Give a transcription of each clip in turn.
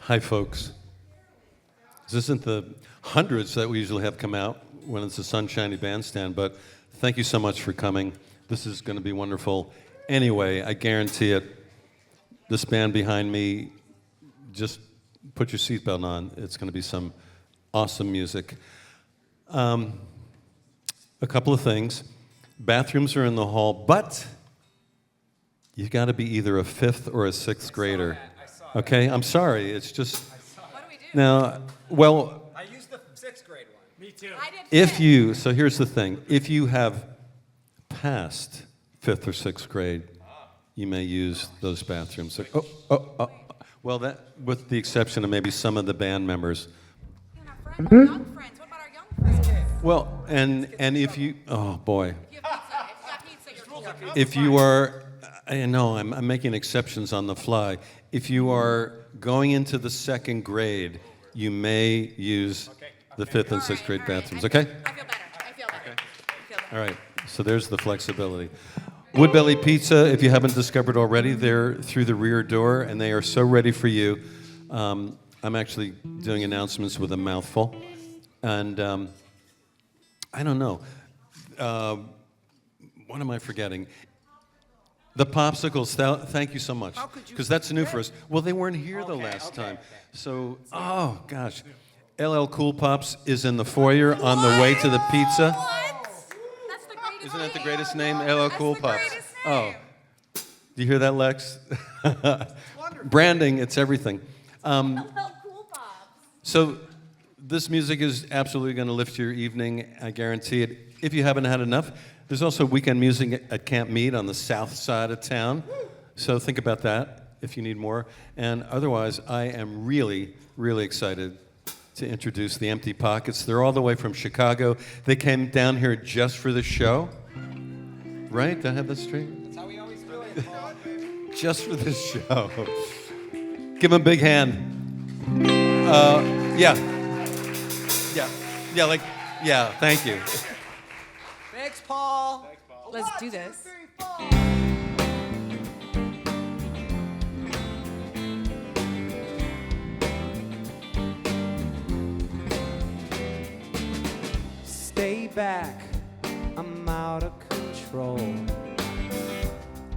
Hi, folks. This isn't the hundreds that we usually have come out when it's a sunshiny bandstand, but thank you so much for coming. This is going to be wonderful. Anyway, I guarantee it. This band behind me, just put your seatbelt on. It's going to be some awesome music. A couple of things. Bathrooms are in the hall, but you got to be either a fifth or a sixth grader. Okay, I'm sorry. It's just What do we do? now. Well, I used the sixth grade one. Me too. I did if fifth. you so here's the thing: if you have passed fifth or sixth grade, you may use those bathrooms. Well, that with the exception of maybe some of the band members. Our friends, our young friends. What about our young friends? Well, and if you boy, If you have pizza, if you got pizza, you're cool. if you are, I know I'm making exceptions on the fly. If you are going into the second grade, you may use the fifth and sixth grade bathrooms. Okay. I feel better. I feel better. All right. So there's the flexibility. Woodbelly Pizza, if you haven't discovered already, they're through the rear door, and they are so ready for you. I'm actually doing announcements with a mouthful, and I don't know. What am I forgetting? The popsicles. Thank you so much, because that's new for us. Well, they weren't here the last time, so oh gosh. LL Cool Pops is in the foyer on the way to the pizza. What? That's the greatest. Isn't that the name. greatest name? LL Cool the Pops. greatest Oh, name. do you hear that, Lex? Branding, it's everything. LL Cool Pops. So this music is absolutely going to lift your evening. I guarantee it. If you haven't had enough, there's also weekend music at Camp Mead on the south side of town. So think about that if you need more. And otherwise, I am really, really excited to introduce the Empty Pockets. They're all the way from Chicago. They came down here just for the show. Right? Did I have that straight? That's how we always do it. Just for this show. Give them a big hand. Yeah. Thank you. Thanks, Paul. Let's do this. Stay back, I'm out of control.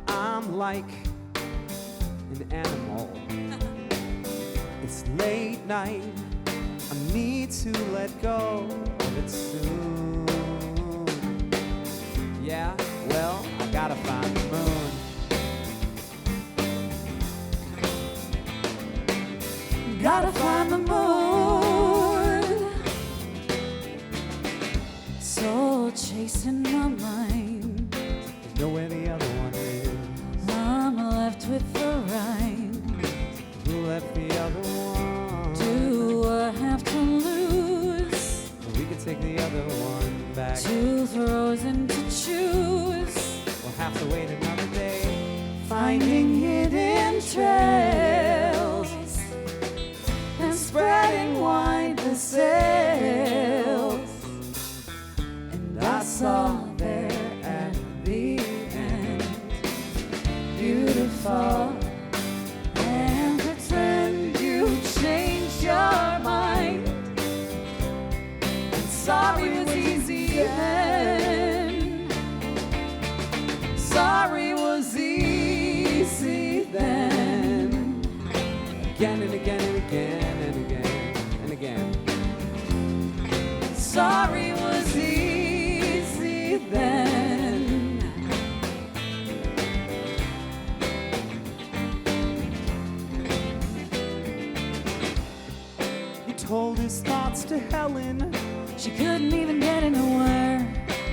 I'm like an animal. It's late night, I need to let go of it soon. Yeah, well, I gotta find the moon. Gotta find the moon. Soul chasing my mind. There's nowhere the other one is. I'm left with the right. Who left the other one? Do I have to lose? We could take the other one back. Two frozen to choose. We'll have to wait another day. Finding hidden trails and spreading wide the sails. And I saw there at the end, beautiful, and pretend you changed your mind. And sorry was easy then. Sorry was easy then. Again and again and again and again and again. Sorry was easy then. He told his thoughts to Helen. She couldn't even get anywhere.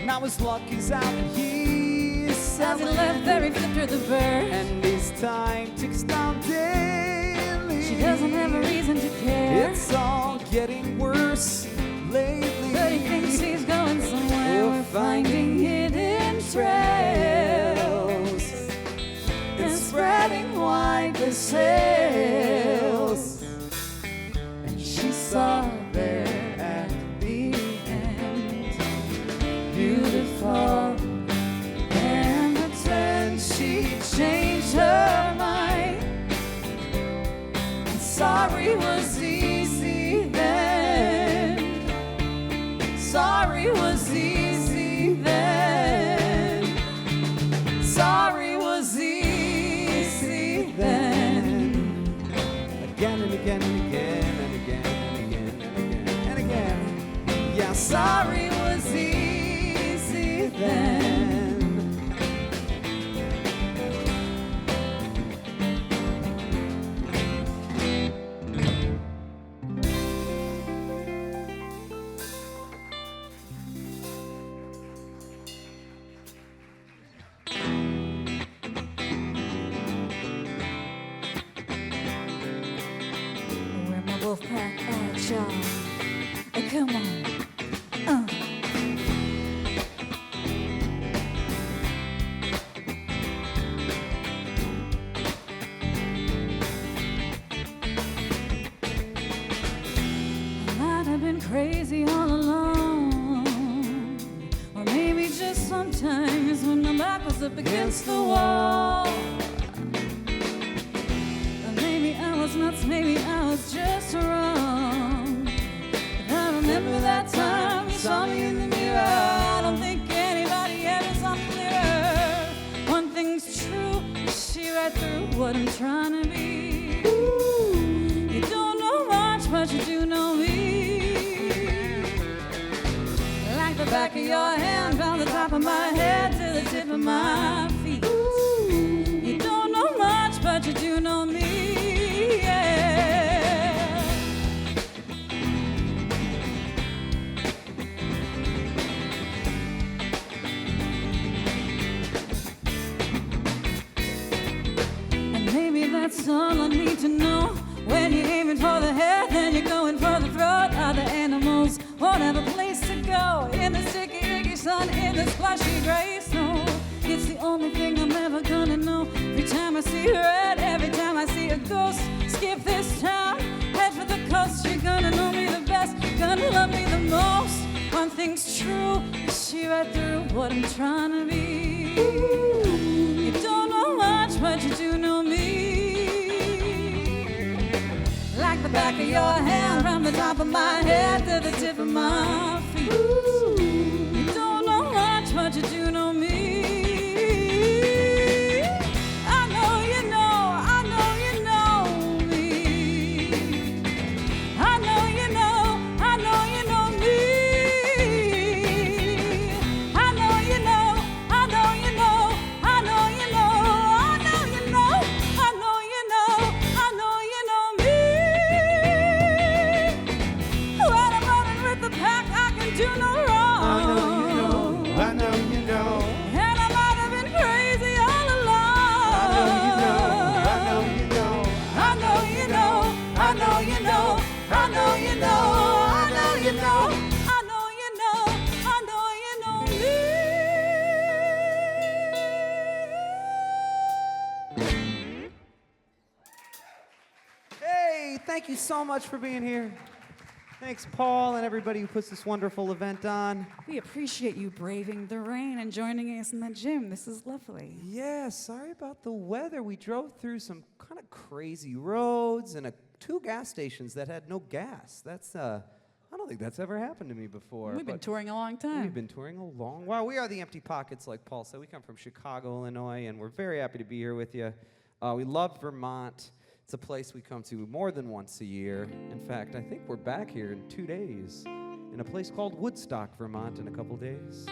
Now his luck is out and he is As he selling. left there, he flipped her the bird. And his time ticks down daily. She doesn't have a reason to care. It's all getting worse lately. But he thinks he's going somewhere. We're finding hidden trails and spreading wide the sails. And she saw there at the end, beautiful, and pretend she changed her mind. And sorry was sorry was easy then. Where my wolf pack at, y'all? Come on. I might have been crazy all along, or maybe just sometimes when my back was up against the wall. Or maybe I was nuts, maybe I was just wrong. I remember that time you saw me in the mirror. I don't think anybody ever saw me clearer. One thing's true, you see right through what I'm trying to be. You don't know much, but you do know me. Like the back of your hand, from the top of my head to the tip of my feet. You don't know much, but you do know me. Yeah. That's all I need to know. When you're aiming for the head, then you're going for the throat. Other animals won't have a place to go in the sticky, icky sun, in this slushy gray snow. It's the only thing I'm ever gonna know. Every time I see red, every time I see a ghost, skip this town, head for the coast. You're gonna know me the best, gonna love me the most. One thing's true, you see right through what I'm trying to be. You don't know much, but you do know me. Like the back of your hand, from the top of my head to the tip of my feet. You don't know much, but you do know me. I know you know, I know you know me. I know you know, I know you know me. I know you know, I know you know, I know you know, I know you know, I know you know, I know you know me. When I'm running with the pack, I can do no wrong. I know you know, I know you know. And I might have been crazy all along. I know you know, I know you know. I know you know, I know you know, I know you know, I know you know, I know you know, I know you know me. Hey, thank you so much for being here. Thanks, Paul, and everybody who puts this wonderful event on. We appreciate you braving the rain and joining us in the gym. This is lovely. Yeah, sorry about the weather. We drove through some kind of crazy roads and two gas stations that had no gas. That's I don't think that's ever happened to me before. We've been but touring a long time. We've been touring a long while. We are the Empty Pockets, like Paul said. We come from Chicago, Illinois, and we're very happy to be here with you. We love Vermont. It's a place we come to more than once a year. In fact, I think we're back here in 2 days in a place called Woodstock, Vermont, in a couple days.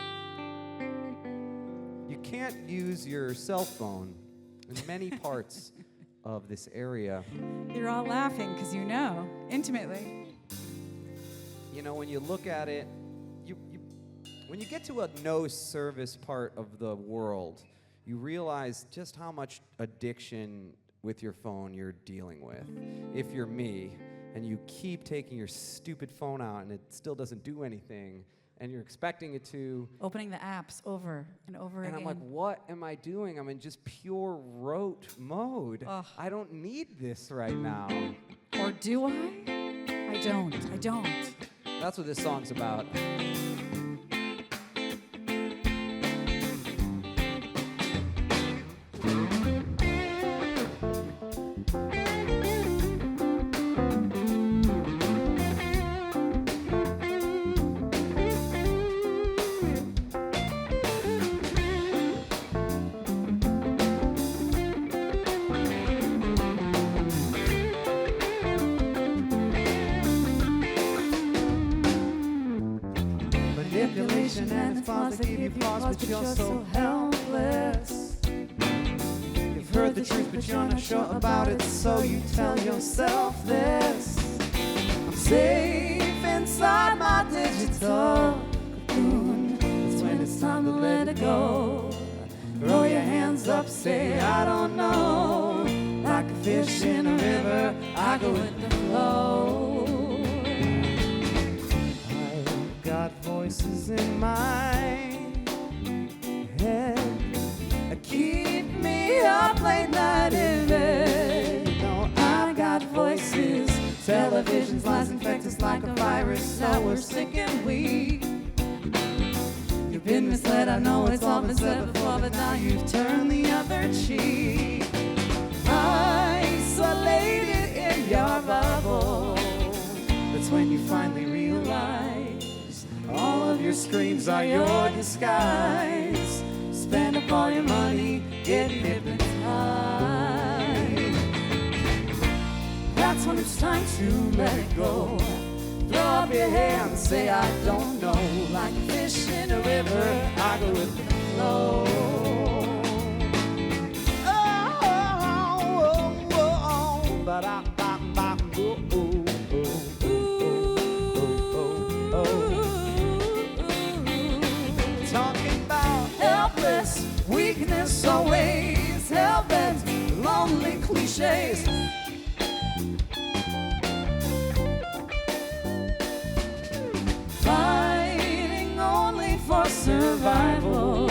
You can't use your cell phone in many parts of this area. You're all laughing because you know, intimately. You know, when you look at it, when you get to a no-service part of the world, you realize just how much addiction with your phone you're dealing with. If you're me, and you keep taking your stupid phone out and it still doesn't do anything, and you're expecting it to. Opening the apps over and over again. And I'm like, what am I doing? I'm in just pure rote mode. Ugh. I don't need this right now. Or do I? I don't. That's what this song's about. manipulation and it's pause that give you pause, but you're so helpless. You've heard the truth, but you're not sure about it, so you tell yourself this. I'm safe inside my digital cocoon. It's when it's time to let it go. Throw your hands up, say I don't know. Like a fish in a river, I go with the flow. I've got voices in my head. Keep me up late night in bed. No, I got voices. Television's lies infect us like a virus. Now we're sick and weak. You've been misled, I know it's all been said before, but now you've turned the other cheek. Isolated in your bubble. That's when you finally realize all of your screams are your disguise. Spend up all your money, getting hypnotized. That's when it's time to let it go. Throw up your hands, say I don't know. Like a fish in a river, I go with the flow. Talking about Helpless, weakness always, hell-bent, lonely cliches. Fighting only for survival.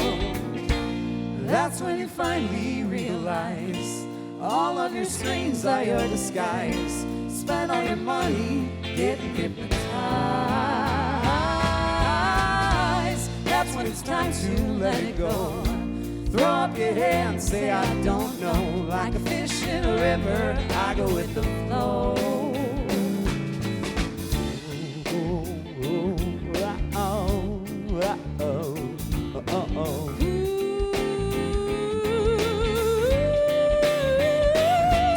That's when you finally realize all of your screams are your disguise. Spend all your money getting hypnotized. That's when it's time to let it go. Throw up your hands, say I don't know. Like a fish in a river, I go with the flow.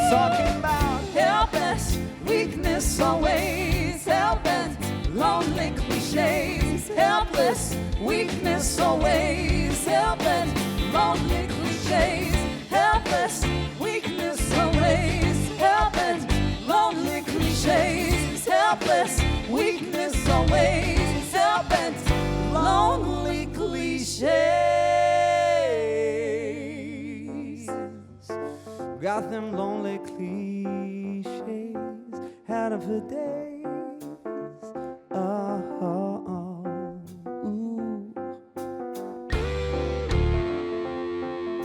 talking about Helpless, weakness always, hell-bent, lonely cliches. Helpless, weakness always, hell-bent, lonely cliches. Helpless, weakness always, hell-bent, lonely cliches. Helpless, weakness always, hell-bent, lonely cliches. got them lonely cliches out of her days. Ooh.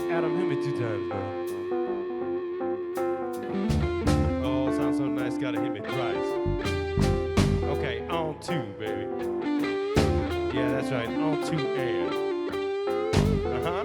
Adam, hit me 2 times, bro. Oh, sounds so nice. Gotta hit me twice. Okay, on 2, baby. Yeah, that's right. On 2 and. Uh-huh.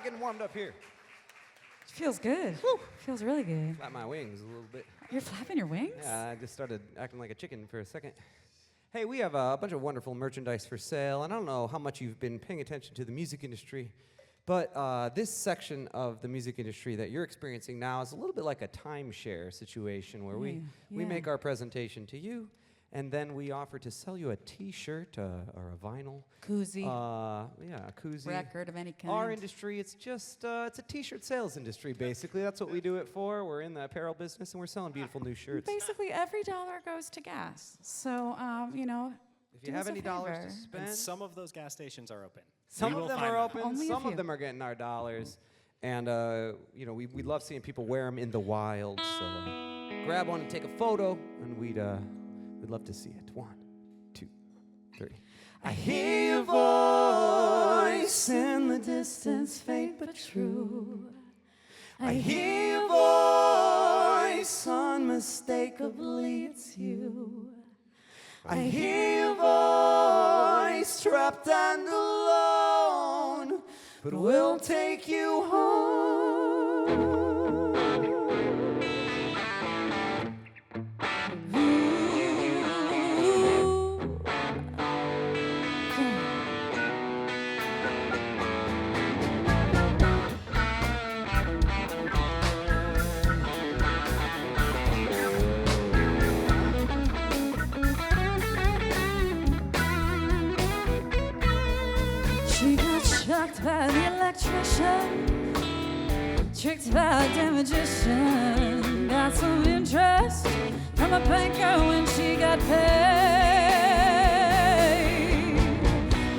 getting warmed up here. Feels good. Feels really good. Flap my wings a little bit. You're flapping your wings? Yeah, I just started acting like a chicken for a second. Hey, we have a bunch of wonderful merchandise for sale, and I don't know how much you've been paying attention to the music industry, but this section of the music industry that you're experiencing now is a little bit like a timeshare situation where we make our presentation to you, and then we offer to sell you a T-shirt or a vinyl. Koozie. Yeah, a koozie. Record of any kind. Our industry, it's just, it's a T-shirt sales industry, basically. That's what we do it for. We're in the apparel business, and we're selling beautiful new shirts. Basically, every dollar goes to gas. So, you know, If you have any dollars to spend. And some of those gas stations are open. Some You of will them find are open, Only a some of few. them are getting our dollars. And you know, we love seeing people wear them in the wild. So grab one and take a photo, and we'd love to see it. 1, 2, 3. I hear your voice in the distance, faint but true. I hear your voice, unmistakably it's you. I hear your voice, trapped and alone, but we'll take you home. She got shocked by the electrician, tricked by the magician, got some interest from a banker when she got paid.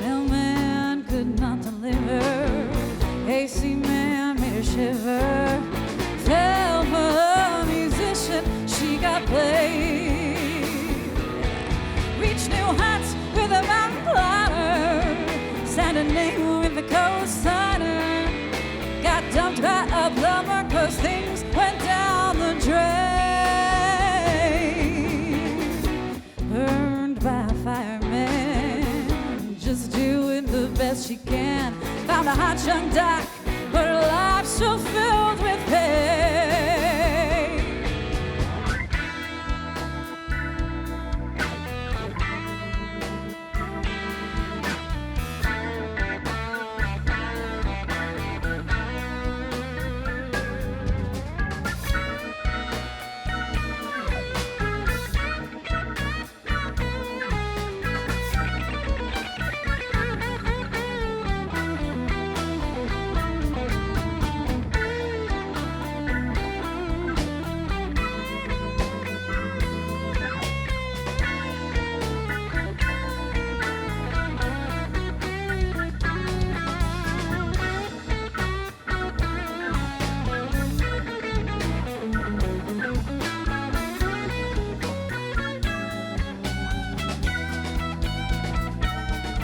Mailman could not deliver, AC man made her shiver. Tell her musician she got played. Reached new heights with a mountain climber, signed a name with the co-signer. Got dumped by a plumber 'cause things went down the drain. Burned by a fireman, just doing the best she can. Found a hot young doc, but her life's so filled with pain.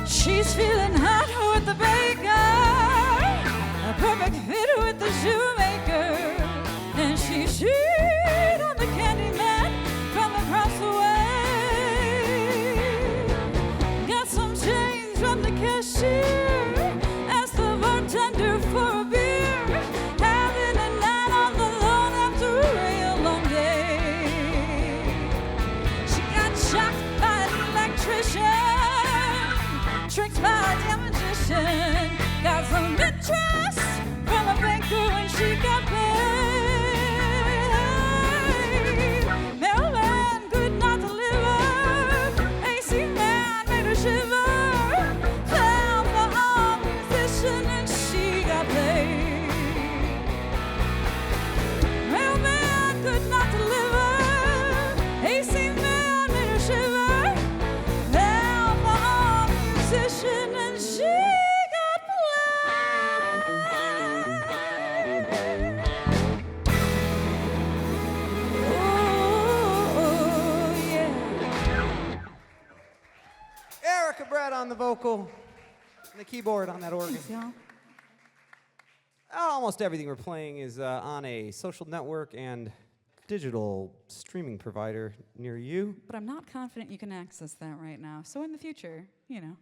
She's feeling hot with the baker, a perfect fit with the shoemaker, and she cheated on the candy man from across the way. Got some change from the cashier, asked the bartender for a beer, having a night on the lawn after a real long day. She got shocked by an electrician, tricked by a magician, got some interest from a banker when she got paid. Mailman could not deliver, AC man made her shiver. Found the arm musician and she got paid. Mailman could not deliver, AC man made her shiver. Found the arm musician and she got played. Oh, yeah. Erica Brett on the vocal, and the keyboard on that organ. Thanks, y'all. Almost everything we're playing is on a social network and digital streaming provider near you. But I'm not confident you can access that right now. So in the future, you know.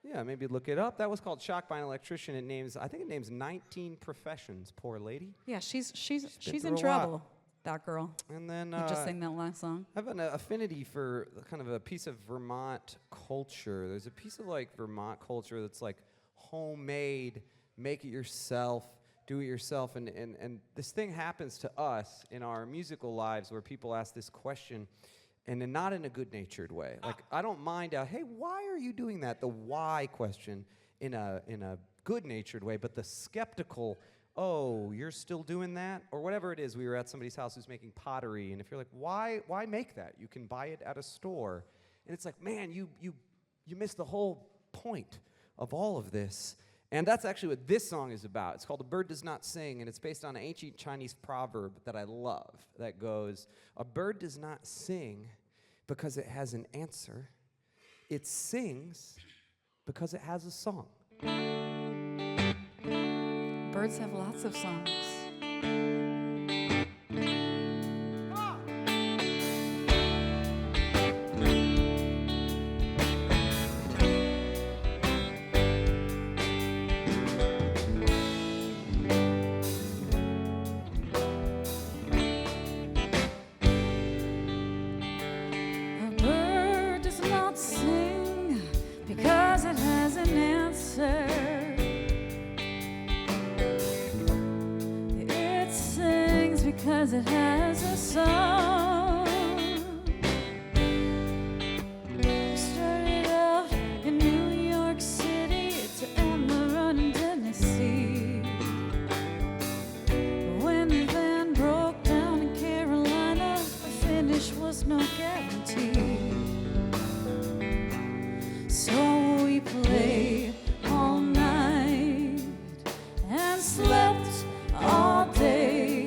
Yeah, maybe look it up. That was called Shocked by an Electrician. It names, I think it names 19 professions. Poor lady. Yeah, she's through in a trouble. lot. That girl. And then Who just sang that last song. I have an affinity for kind of a piece of Vermont culture. There's a piece of like Vermont culture that's like homemade, make it yourself, do it yourself. And this thing happens to us in our musical lives where people ask this question, and then not in a good-natured way. Like, I don't mind, hey, why are you doing that? The why question in a good-natured way, but the skeptical, oh, you're still doing that? Or whatever it is. We were at somebody's house who's making pottery, and if you're like, why make that? You can buy it at a store. And it's like, man, you missed the whole point of all of this. And that's actually what this song is about. It's called A Bird Does Not Sing, and it's based on an ancient Chinese proverb that I love that goes, a bird does not sing because it has an answer. It sings because it has a song. Birds have lots of songs. A bird does not sing because it has an answer. Because it has a song. Started out in New York City to Amaran in Tennessee. When the van broke down in Carolina, the finish was no guarantee. So we played all night and slept all day.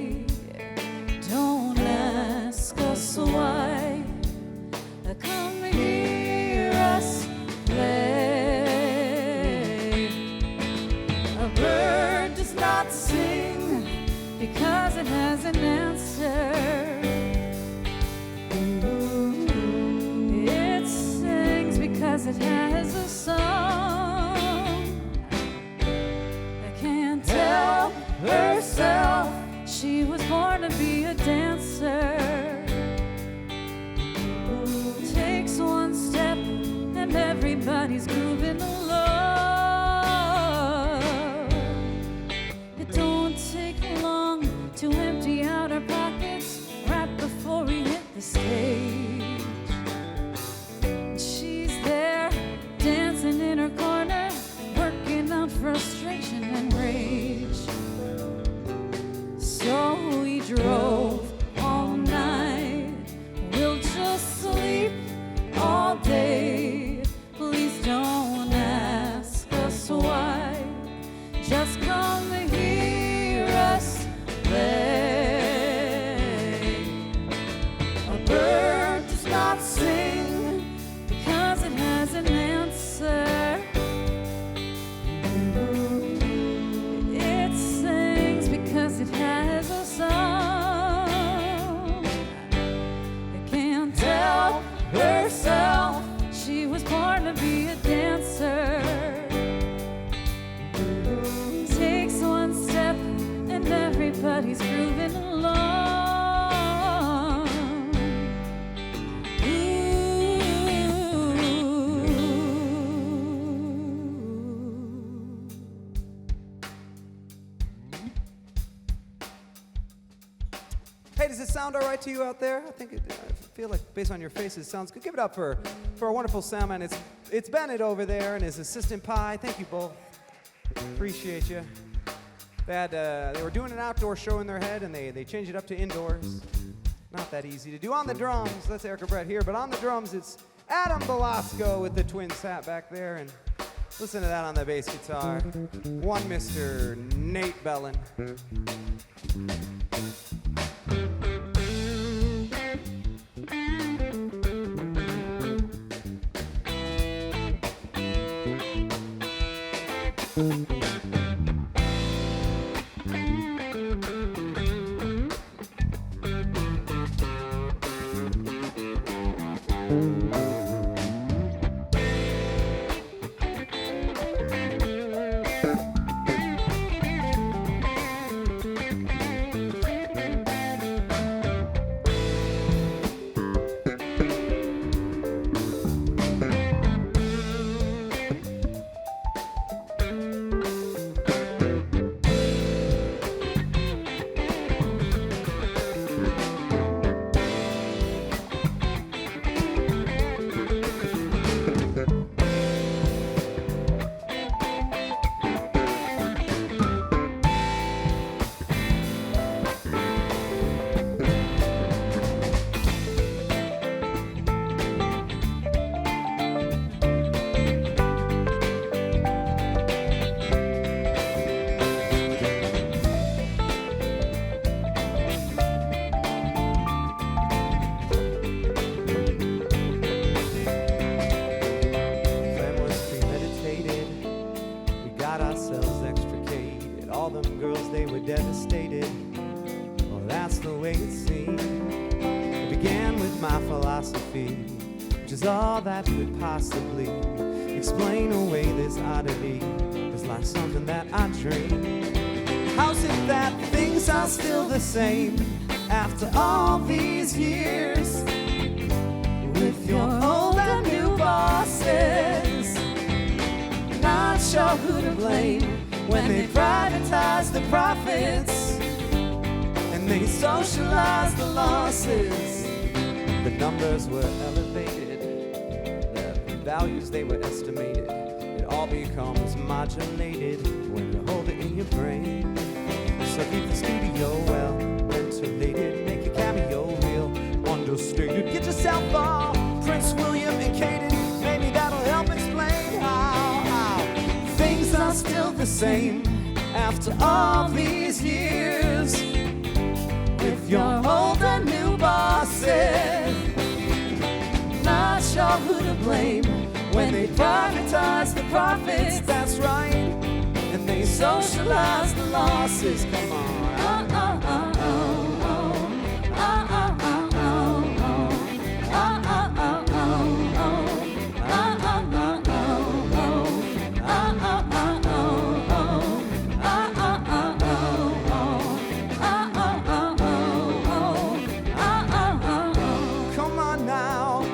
Why come hear us play? A bird does not sing because it has an answer. It sings because it has a song. I can't tell herself she was born to be a dancer. One step and everybody's grooving along. It don't take long to empty out our pockets right before we hit the stage. She's there dancing in her corner, working out frustration and rage. So we drove all night, we'll just sleep all day. Please don't ask us why. Just come and hear us play. A bird does not sing because it has an answer. It sings because it has a song. I can't tell herself she was born to be a dancer. Takes one step and everybody's grooving along. Hey, does it sound all right to you out there? I feel like based on your faces, it sounds good. Give it up for our wonderful soundman. It's Bennett over there and his assistant Pi. Thank you both. Appreciate you. They were doing an outdoor show in their head and they changed it up to indoors. Not that easy to do. On the drums, that's Erica Brett here, but on the drums it's Adam Velasco with the twin sat back there, and listen to that on the bass guitar. One Mr. Nate Bellin. my philosophy, which is all that could possibly explain away this oddity. It's like something that I dream. How's it that things are still the same after all these years? With your old and new bosses, not sure who to blame when they privatize the profits and they socialize the losses. The numbers were elevated, the values they were estimated. It all becomes modulated when you hold it in your brain. So keep the studio well ventilated, make a cameo real understated. Get yourself all Prince William and Katie, maybe that'll help explain how things are still the same after all these years. With your old and new bosses, not sure who to blame when they privatize the profits, that's right, and they socialize the losses. Come on. Come on now.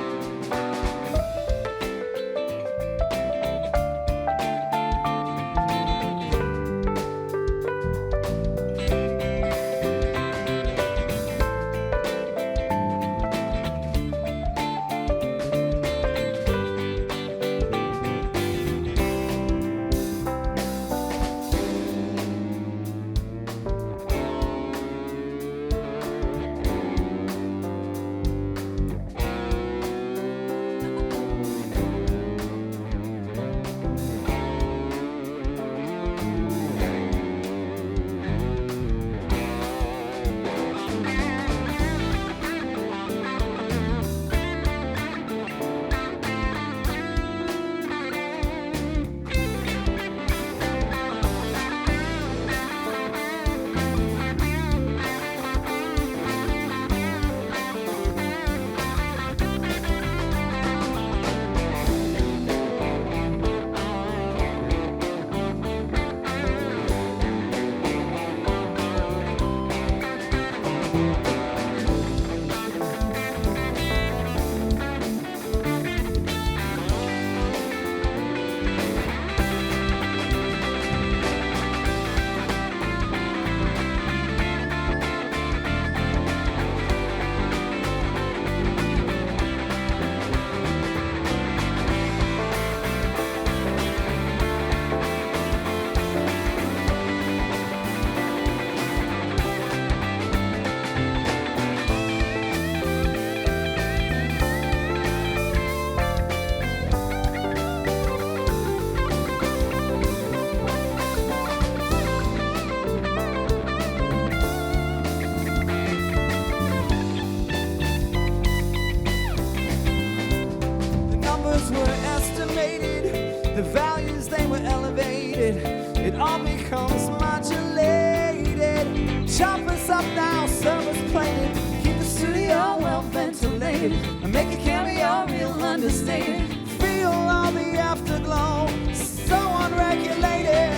Were estimated, the values they were elevated, it all becomes modulated. Chop us up now, serve us plated, keep the studio well ventilated, and make a cameo real understated. Feel all the afterglow, so unregulated.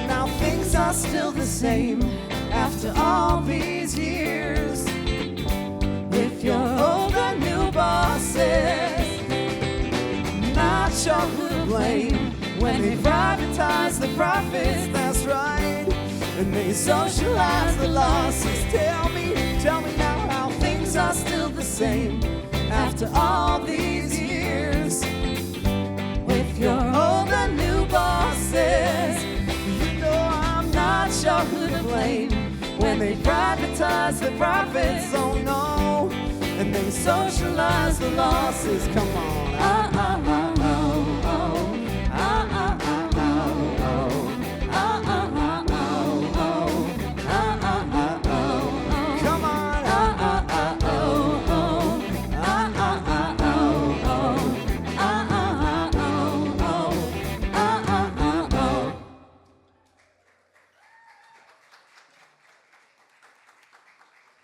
Now things are still the same after all these years. With your old and new bosses, not sure who to blame when they privatize the profits, that's right, and they socialize the losses. Tell me now how things are still the same after all these years. With your old and new bosses, you know I'm not sure who to blame when they privatize the profits, oh no, and they socialize the losses. Come on.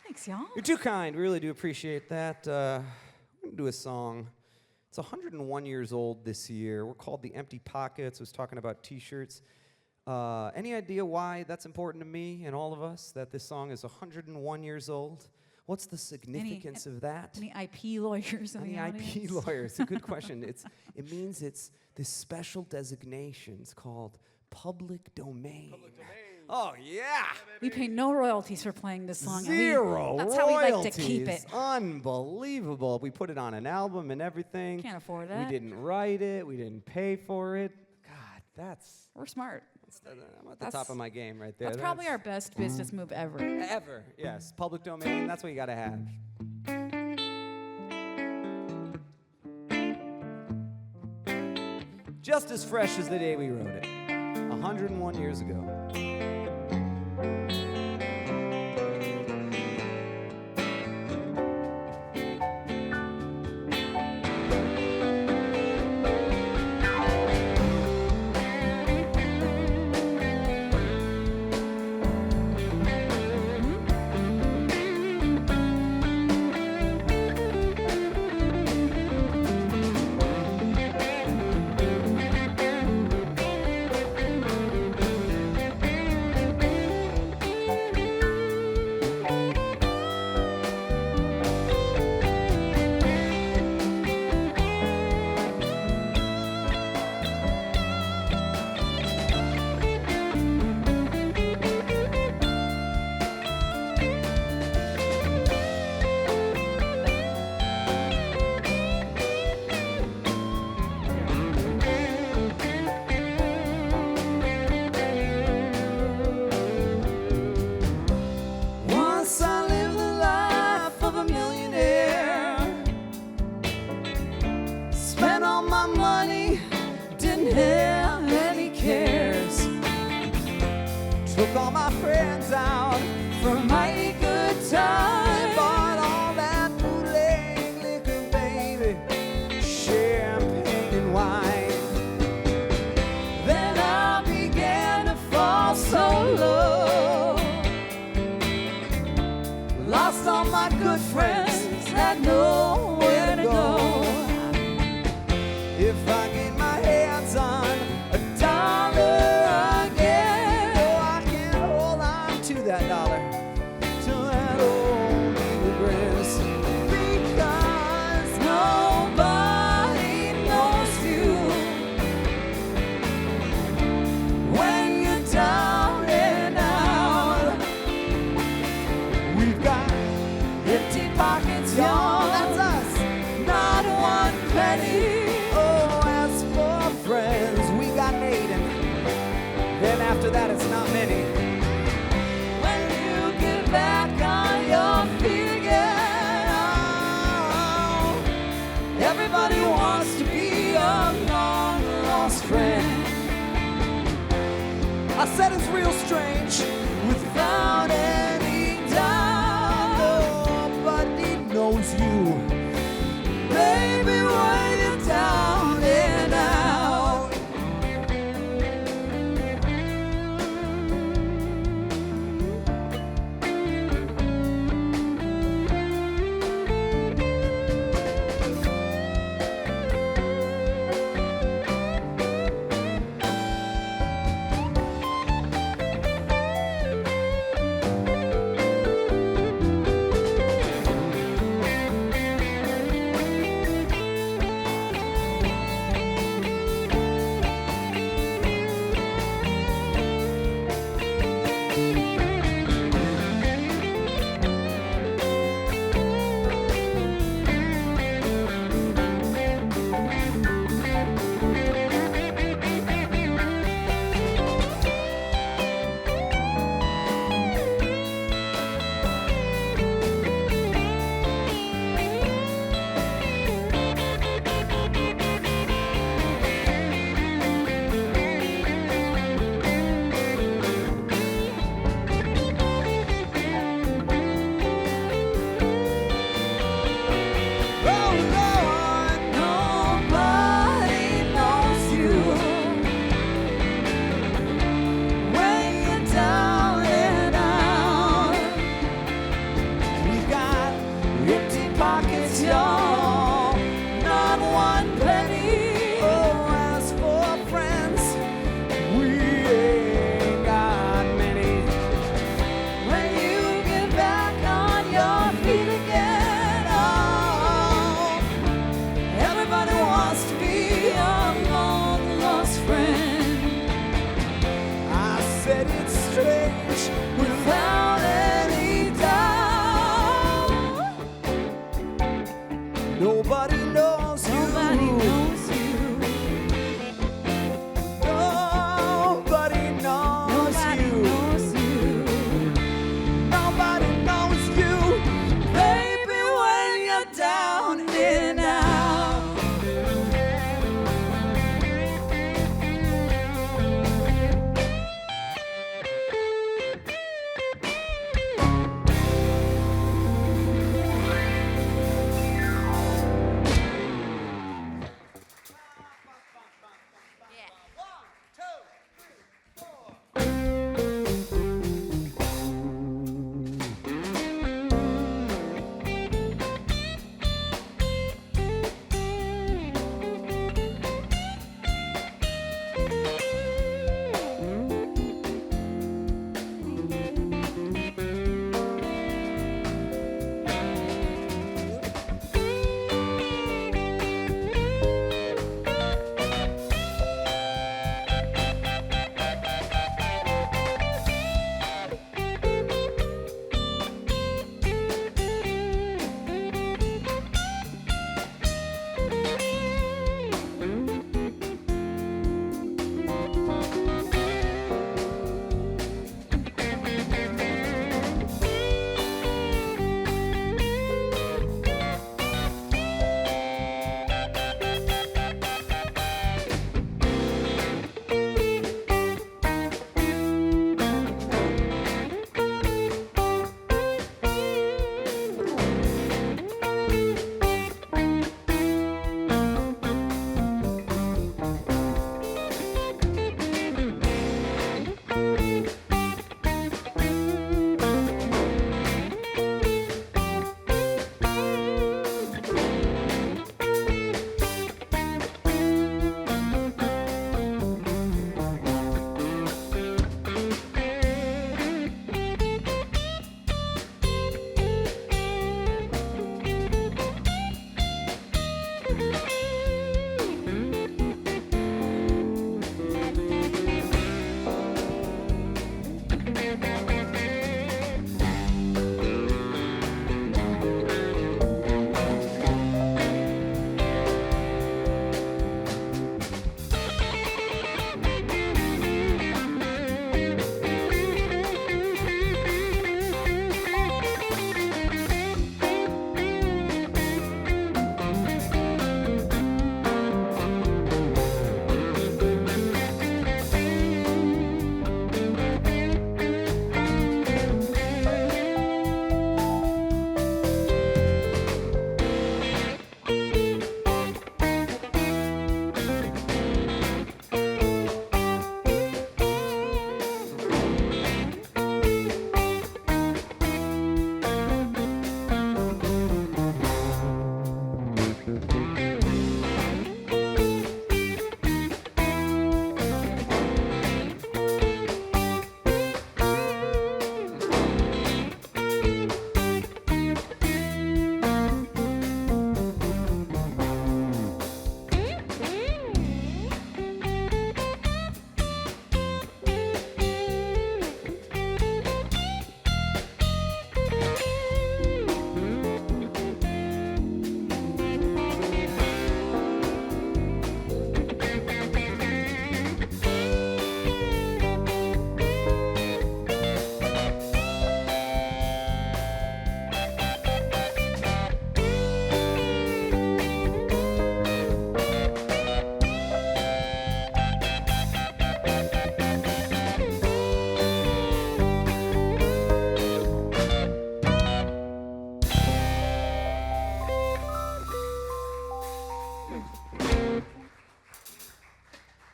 Thanks, y'all. You're too kind. We really do appreciate that. We're going to do a song. It's 101 years old this year. We're called The Empty Pockets. I was talking about T-shirts. Any idea why that's important to me and all of us, that this song is 101 years old? What's the significance of that? Any IP lawyers in Any the audience? IP lawyers? It's a good question. It means it's this special designation. It's called public domain. Public domain. Oh, yeah. We pay no royalties for playing this song. and Zero that's royalties. how we like to keep it. Unbelievable. We put it on an album and everything. Can't afford that. We didn't write it. We didn't pay for it. God, We're smart. I'm at the top of my game right there. That's probably our best business move ever. Ever. Yes. Public domain. That's what you got to have. Just as fresh as the day we wrote it. 101 years ago. Took all my friends out for a mighty good time. Bought all that bootleg liquor, baby, champagne and wine. Then I began to fall so low. Lost all my good friends, had nowhere to go. If I get my hands on a dollar again, oh, I can hold on to that dollar till that old regrets. Because nobody knows you when you're down and out. We've got empty pockets, y'all. That's us. Not one penny. Then after that, it's not many. When you get back on your feet again, oh, everybody wants to be a long-lost friend. I said it's real strange without any doubt. Nobody knows you, baby, when you're down and out. empty pockets, y'all, not one penny. Oh, as for friends, we ain't got many. When you get back on your feet again, oh, everybody wants to be your long lost friend. I said it's strange Without any doubt, nobody knows you. nobody knows you. Nobody knows Nobody you. knows you. Nobody knows you. Baby, when you're down and out.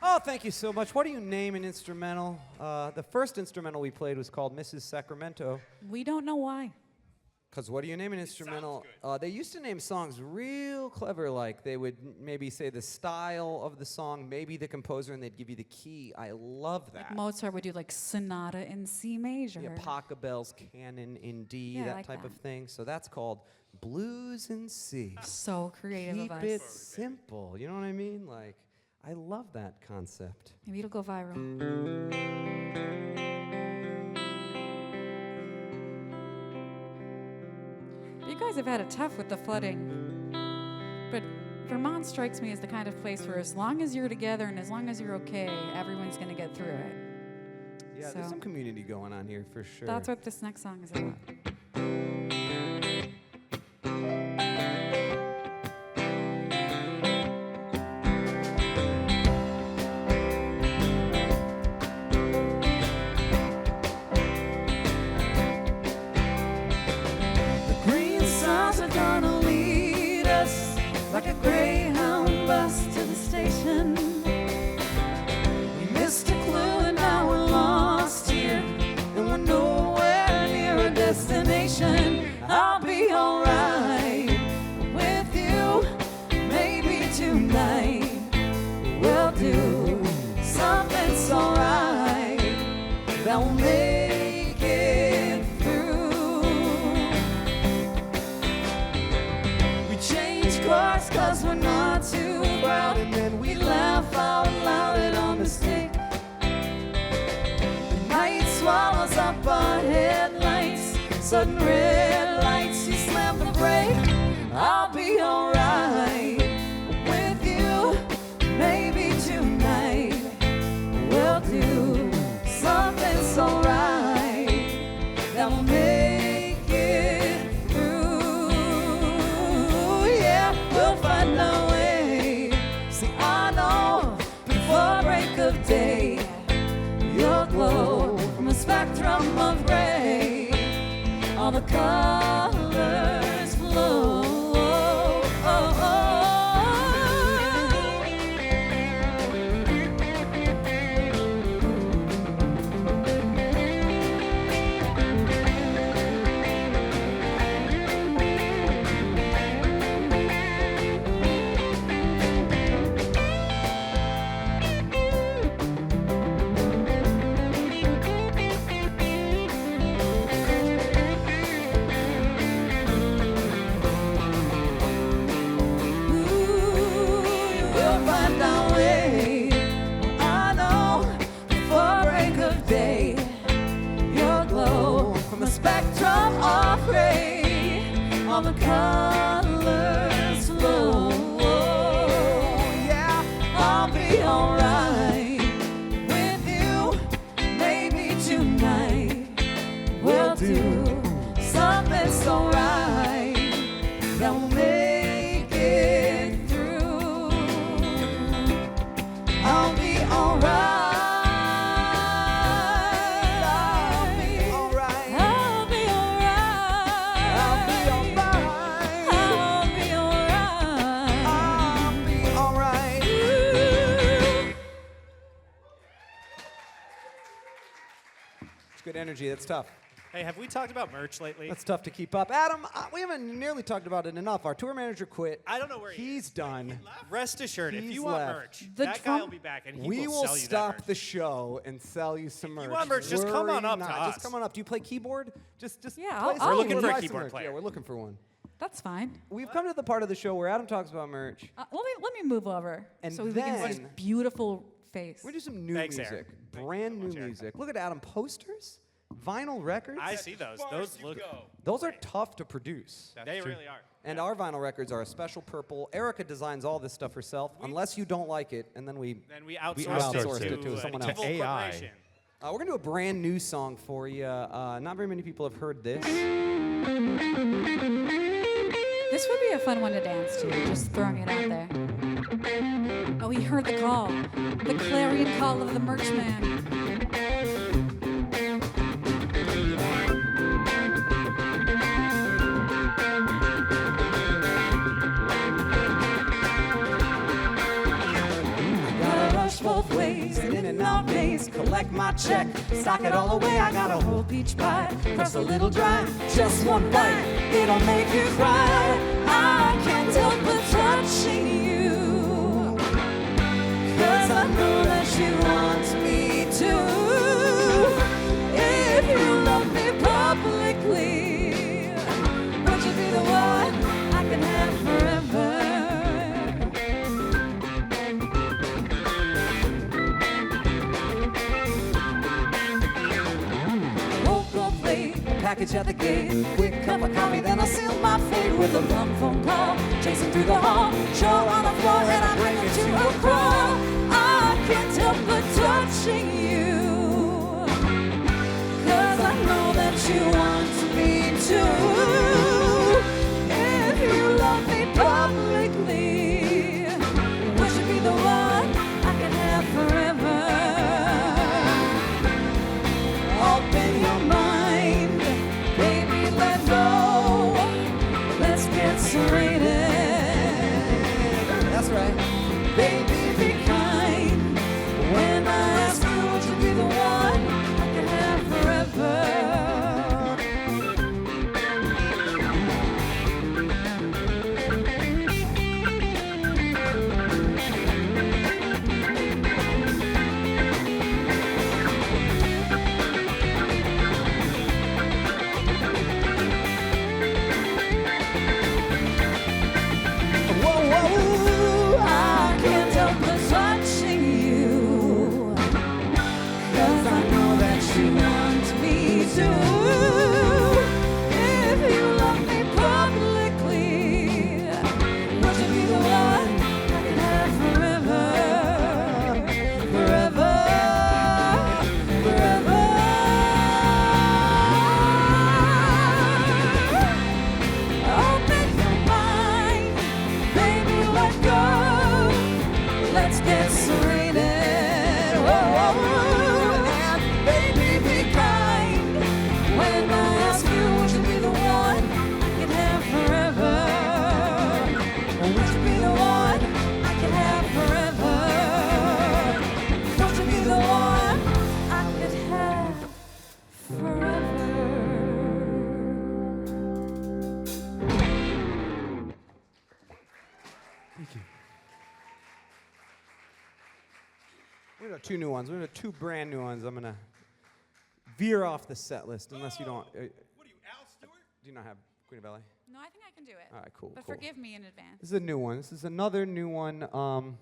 Oh, thank you so much. What do you name an instrumental? The first instrumental we played was called Mrs. Sacramento, We don't know why. Because what do you name an instrumental? They used to name songs real clever, like they would maybe say the style of the song, maybe the composer, and they'd give you the key. I love that. Like Mozart would do like sonata in C major. Yeah, Pachelbel's canon in D, Yeah, I that like type that. of thing. So that's called blues in C. So creative Keep of us. it simple. You know what I mean? Like, I love that concept. Maybe it'll go viral. You guys have had it tough with the flooding, but Vermont strikes me as the kind of place where as long as you're together and as long as you're okay, everyone's going to get through it. Yeah, So- there's some community going on here for sure. That's what this next song is about. Green stars are gonna lead us like a Greyhound bus to the station. We missed a clue and now we're lost here, and we're nowhere near a destination. I'll be alright with you, maybe tonight we'll do something so right that will make it through. We change course 'cause we're not too proud, and then we laugh out loud at our mistake. The night swallows up our headlights, sudden red lights, you slam the brake. I'll be alright with you, maybe tonight we'll do something so right that will make it through. Yeah, we'll find our way. See, I know before break of day, you'll glow from a spectrum of gray. All the colors flow. We'll find our way. I know before break of day, you'll glow from a spectrum of gray. All the colors flow. Yeah, I'll be alright with you. Maybe tonight we'll do something so right that will make it through. I'll be alright. I'll be alright. I'll be alright. I'll be alright. I'll be alright. I'll be alright. It's good energy. That's tough. Hey, have we talked about merch lately? That's tough to keep up. Adam, we haven't nearly talked about it enough. Our tour manager quit. I don't know where he He's is. done. Rest assured, if He's you want left. merch, The that guy will drum- be back and he We will will sell you that stop merch. the show and sell you some merch. want merch, just come on Worry up to not. us. Just come on up. Do you play keyboard? Just Yeah, play I'll- some- We're looking we'll for a buy some keyboard merch. player. Yeah, we're looking for one. That's fine. We've come to the part of the show where Adam talks about merch. Let me move over And so we can see his then- beautiful face. We're gonna do some new Thanks, music. Eric. Thank you Brand so new much, Eric. music. Look at Adam. Posters? Vinyl records? I see those. Those look. Those are tough to produce. They really are. And our vinyl records are a special purple. Erica designs all this stuff herself, unless you don't like it, and then we Then we outsourced, outsourced it it to an someone evil else. AI. corporation. We're gonna do a brand new song for you. Not very many people have heard this. This would be a fun one to dance to, just throwing it out there. Oh, he heard the call. The clarion call of the merch man. Gotta rush both ways, in and out days. Please collect my check, stock it all away. I got a whole peach pie, press a little dry. Just one bite, it'll make you cry. I can't help but touching you, 'cause I know that you want me to. If you love me publicly, would you be the one I can have forever? Package at the gate, quick cup of coffee, then I seal my fate with a long phone call, chasing through the hall, show on the floor, and I bring it to a crawl. I can't help but touching you, 'cause I know that you want me to. If you love me publicly, would you be the one I can have forever? Open your mind, baby, let go. Let's get serrated. That's right. Baby, be kind. When I ask you, would you be the one I can have forever? Let's get serrated. And baby, be kind. When I ask you, would you be the one I can have forever? Or would you be the one I can have forever? Would you be the one I could have forever? Thank you. We got two new ones. We got two brand new ones. I'm gonna veer off the set list unless you don't. What are you, Al Stewart? Do you not have Queen of Ballet? No, I think I can do it. All right, cool. But cool. forgive me in advance. This is a new one. This is another new one.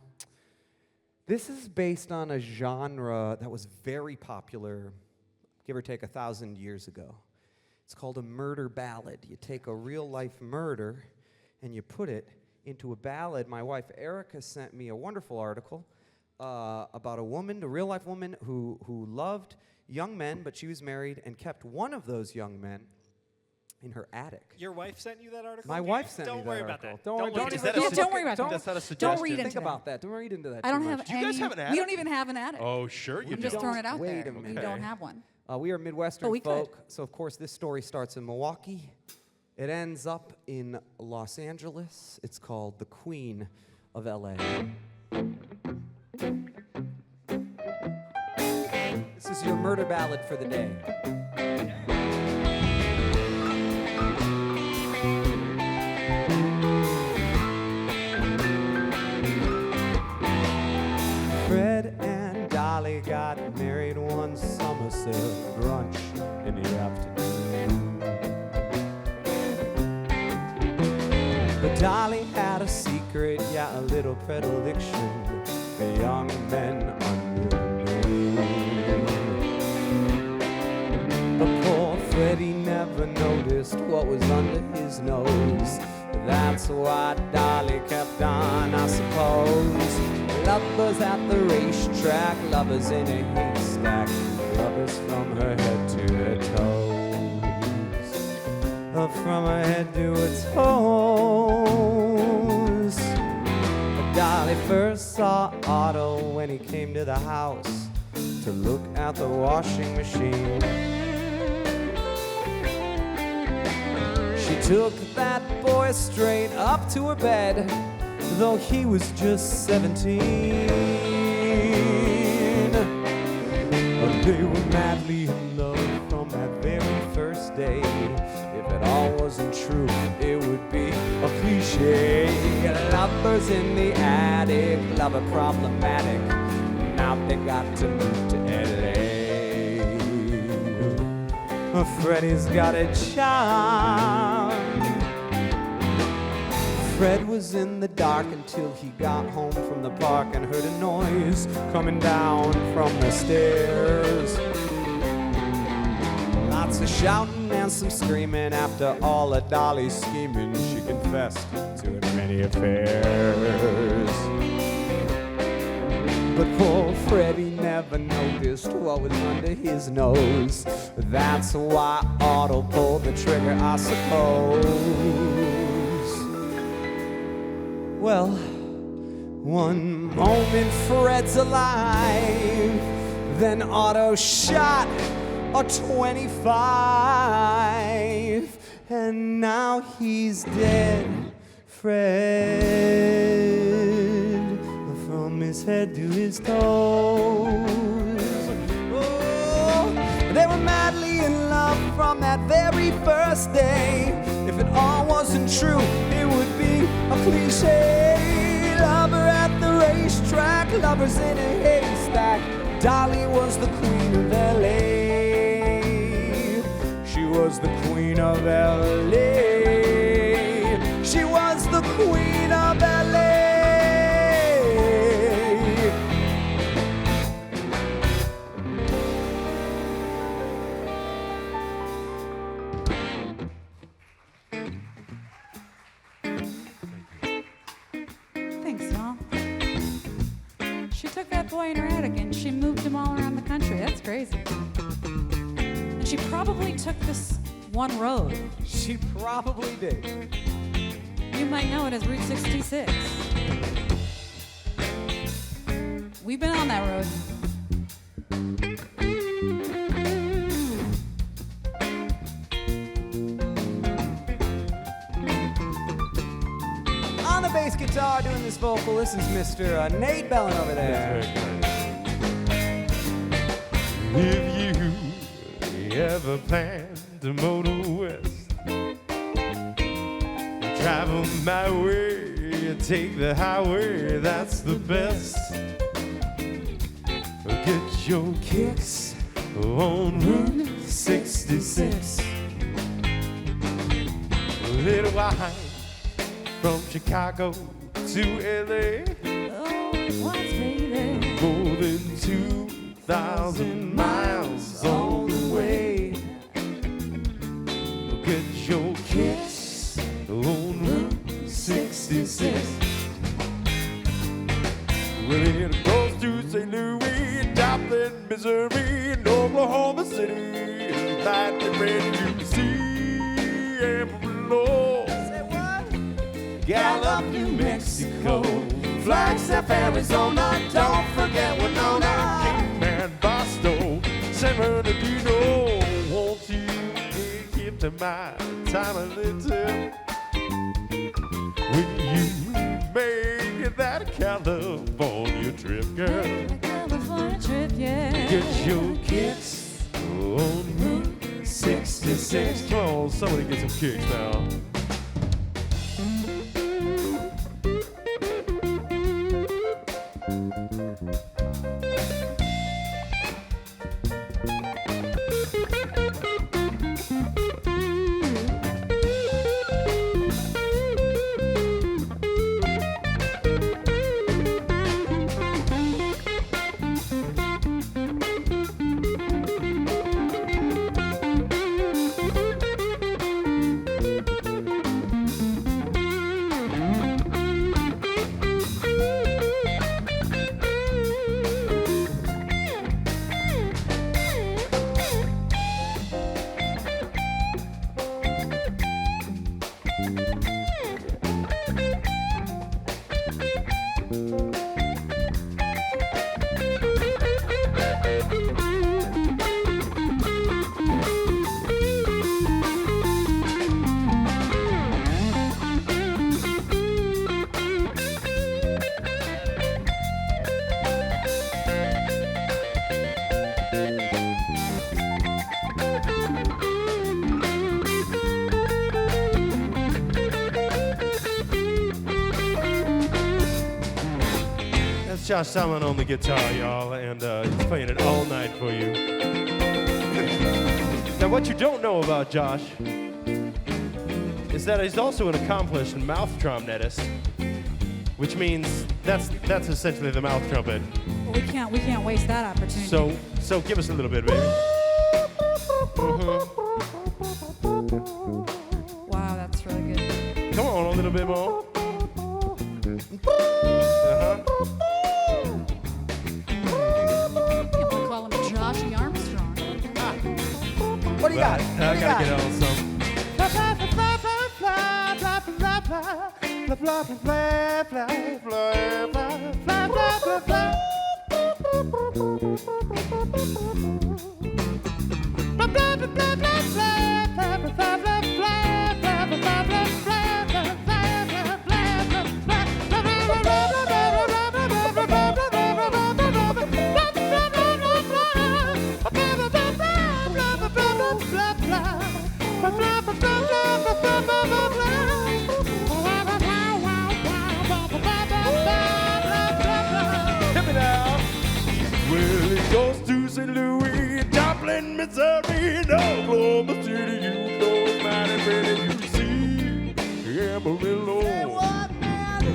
This is based on a genre that was very popular, give or take 1,000 years ago. It's called a murder ballad. You take a real life murder and you put it into a ballad. My wife Erica sent me a wonderful article about a woman, a real life woman who loved young men, but she was married and kept one of those young men in her attic. Your wife sent you that article? My wife sent Don't me that worry article. about that. Don't worry Don't about is that. that a Yeah, don't worry about Don't- that. That's not a Don't suggestion. read Think into about that. that. Don't read into that I don't too have much. Do you guys have an We attic? don't even have an attic. Oh, sure you I'm do. just throwing it out Wait there. a We minute. don't have one. We are Midwestern But we could. folk, so of course this story starts in Milwaukee. It ends up in Los Angeles. It's called The Queen of LA. This is your murder ballad for the day. Fred and Dolly got married one summer, served brunch in the afternoon. But Dolly had a secret, yeah, a little predilection for young men under the moon. But poor Freddie never noticed what was under his nose. That's why Dolly kept on, I suppose. Lovers at the racetrack, lovers in a haystack, lovers from her head to her toes. From her head to her toes. Dolly first saw Otto when he came to the house to look at the washing machine. She took that boy straight up to her bed, though he was just 17. They were madly in love from that very first day. If it all wasn't true, it would be a cliche. Lovers in the attic, lover problematic. Now they got to move to LA. Freddie's got a charm. Fred was in the dark until he got home from the park and heard a noise coming down from the stairs. Lots of shouting and some screaming. After all of Dolly's scheming, she confessed to many affairs. But poor Freddie never noticed what was under his nose. That's why Otto pulled the trigger, I suppose. Well, one moment Fred's alive, then Otto shot a 25, and now he's dead. Fred, from his head to his toes. Oh, they were madly in love from that very first day. If it all wasn't true, it would be a cliche. Lover at the racetrack, lovers in a haystack. Dolly was the queen of LA. She was the queen of LA. She was the queen of LA. Thanks, Mom. She took that boy in her attic and she moved him all around the country. That's crazy. And she probably took this one road. She probably did. You might know it as Route 66. We've been on that road. On the bass guitar doing this vocal, this is Mr. Nate Bellin over there. If you ever plan to motor west, travel my way, take the highway, that's the best. Get your kicks on Route 66. Little wine from Chicago to LA, Oh, once, baby. more than 2,000 miles on the way. Get your kicks on Route 66. Well, it goes to St. Louis, Joplin, Missouri, and Oklahoma City, and back to Red see Amarillo, Gallup, New Mexico, Flagstaff, Arizona, don't forget Winona, Kingman, Boston, San Bernardino. Won't you give to my time a little? When you make that California trip, girl, The California trip, yeah. get your kicks on Route 66. Come on, somebody get some kicks now. That's Josh Salmon on the guitar, y'all, and he's playing it all night for you. Now, what you don't know about Josh is that he's also an accomplished mouth trombonist, which means that's essentially the mouth trumpet. Well, we can't waste that opportunity. So give us a little bit, baby. Wow, that's really good. Come on, a little bit more. Can't we call him Joshy Armstrong? What do you got? I What do you gotta got? get on some. Hit me now. Well, it goes to St. Louis, Joplin, Missouri, Oklahoma City. You know it's mighty pretty. You see Amarillo,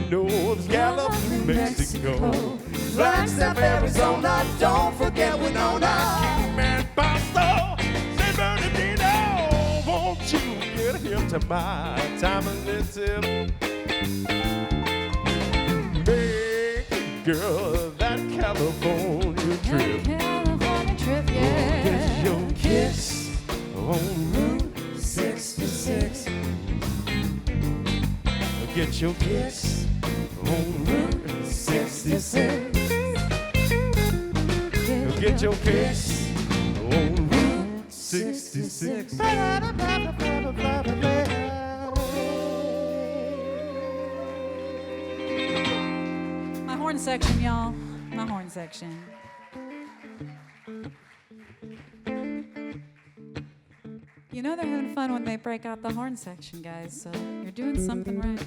North Gallup, New Mexico, Flagstaff, Arizona. Don't forget Winona. Man, Boston, San Bernardino. Won't you get him to my time and listen? Make girl that California trip. California trip, Get yeah. your kiss on Route 66. Get your kiss on Route 66. Get your kiss on Route 66. My horn section, y'all. My horn section. You know they're having fun when they break out the horn section, guys, so you're doing something right.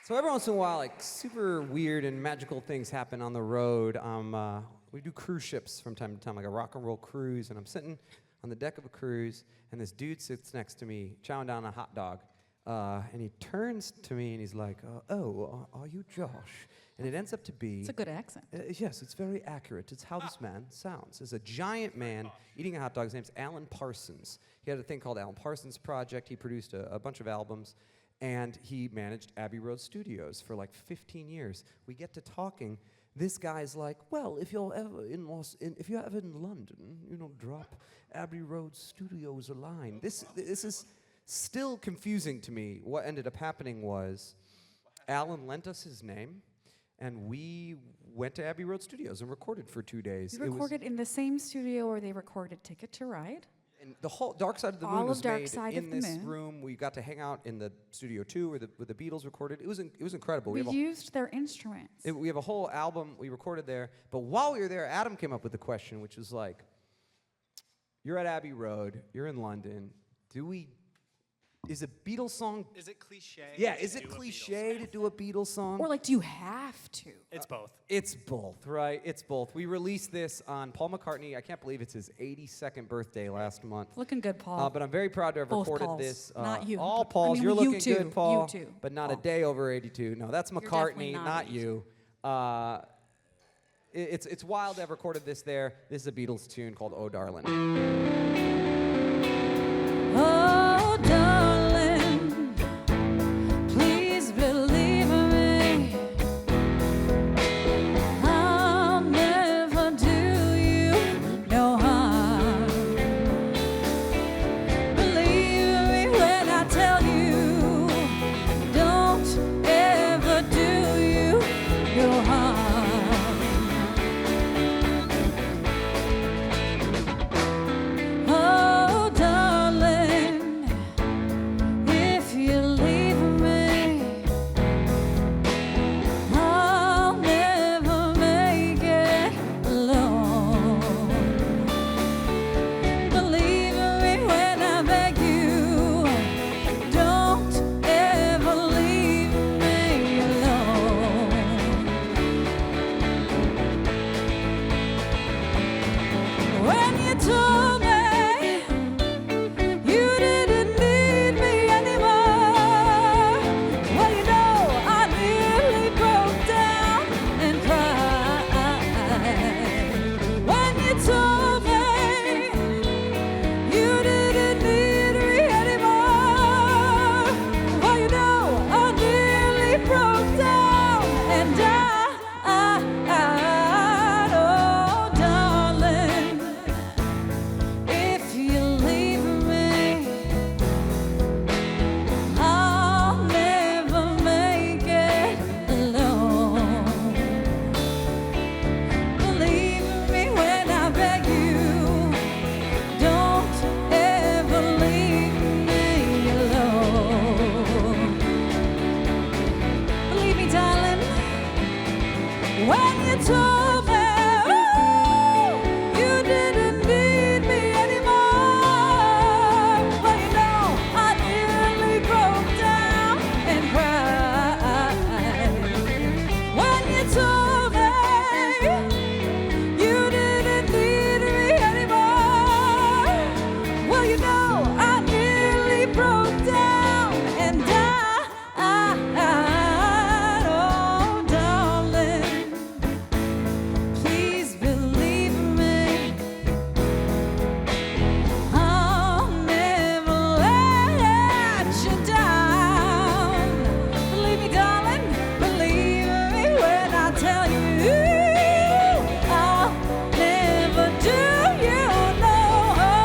So every once in a while, like super weird and magical things happen on the road. We do cruise ships from time to time, like a rock and roll cruise, and I'm sitting on the deck of a cruise, and this dude sits next to me, chowing down a hot dog, and he turns to me and he's like, are you Josh? And it ends up to be... It's a good accent. Yes, it's very accurate. It's how this man sounds. It's a giant man eating a hot dog. His name's Alan Parsons. He had a thing called Alan Parsons Project. He produced a bunch of albums. And he managed Abbey Road Studios for like 15 years. We get to talking. This guy's like, well, if you're ever in London, drop Abbey Road Studios a line. This is still confusing to me. What ended up happening was Alan lent us his name, and we went to Abbey Road Studios and recorded for 2 days. You recorded in the same studio where they recorded Ticket to Ride? And the whole Dark Side of the All Moon of was Dark made Side in of the this Moon. room. We got to hang out in the Studio 2 where the Beatles recorded. It was incredible. We used their instruments. We have a whole album we recorded there. But while we were there, Adam came up with the question, which was like, you're at Abbey Road, you're in London. Is a Beatles song... Is it cliche? Yeah, to is it do a cliche Beatles to do a Beatles song? Or like, do you have to? It's both. It's both, right? It's both. We released this on Paul McCartney. I can't believe it's his 82nd birthday last month. Looking good, Paul. But I'm very proud to have Both recorded Pauls, this. not you. All I Pauls. mean, You're you looking too, good, Paul. you too, But not a Paul. day over 82. No, that's definitely McCartney, not not 82. you. It's wild to have recorded this there. This is a Beatles tune called Oh Darling. Oh, darling, please believe me. I'll never do you no harm. Believe me when I tell you, don't ever do you no harm. Oh, darling, if you leave me, I'll never make it alone. Believe me when I beg you, don't ever leave me alone. When you told me you didn't need me anymore, well, you know, I nearly broke down and cried. When you told me you didn't need me anymore, well, you know, I nearly broke down and died. Oh, darling, if you leave me, I'll never make it alone. Believe me when I beg you, don't ever leave me alone. Believe me, darling, when you told me you didn't need me anymore, well, you know, I nearly broke down and cried. When you told me you didn't need me anymore, well, you know, I nearly broke down and died. Oh, darling, please believe me, I'll never let you down. Believe me, darling, believe me when I tell you, I'll never do you no harm.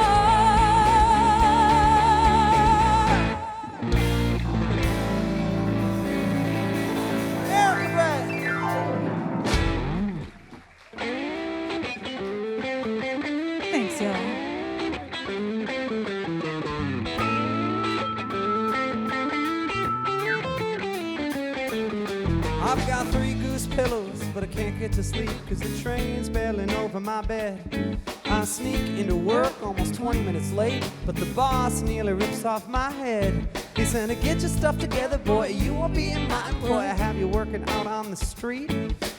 Thanks, y'all. I've got 3 goose pillows, but I can't get to sleep because the train's barreling over my bed. I sneak into work almost 20 minutes late, but the boss nearly rips off my head. He said, get your stuff together, boy, you won't be in my employ. I have you working out on the street.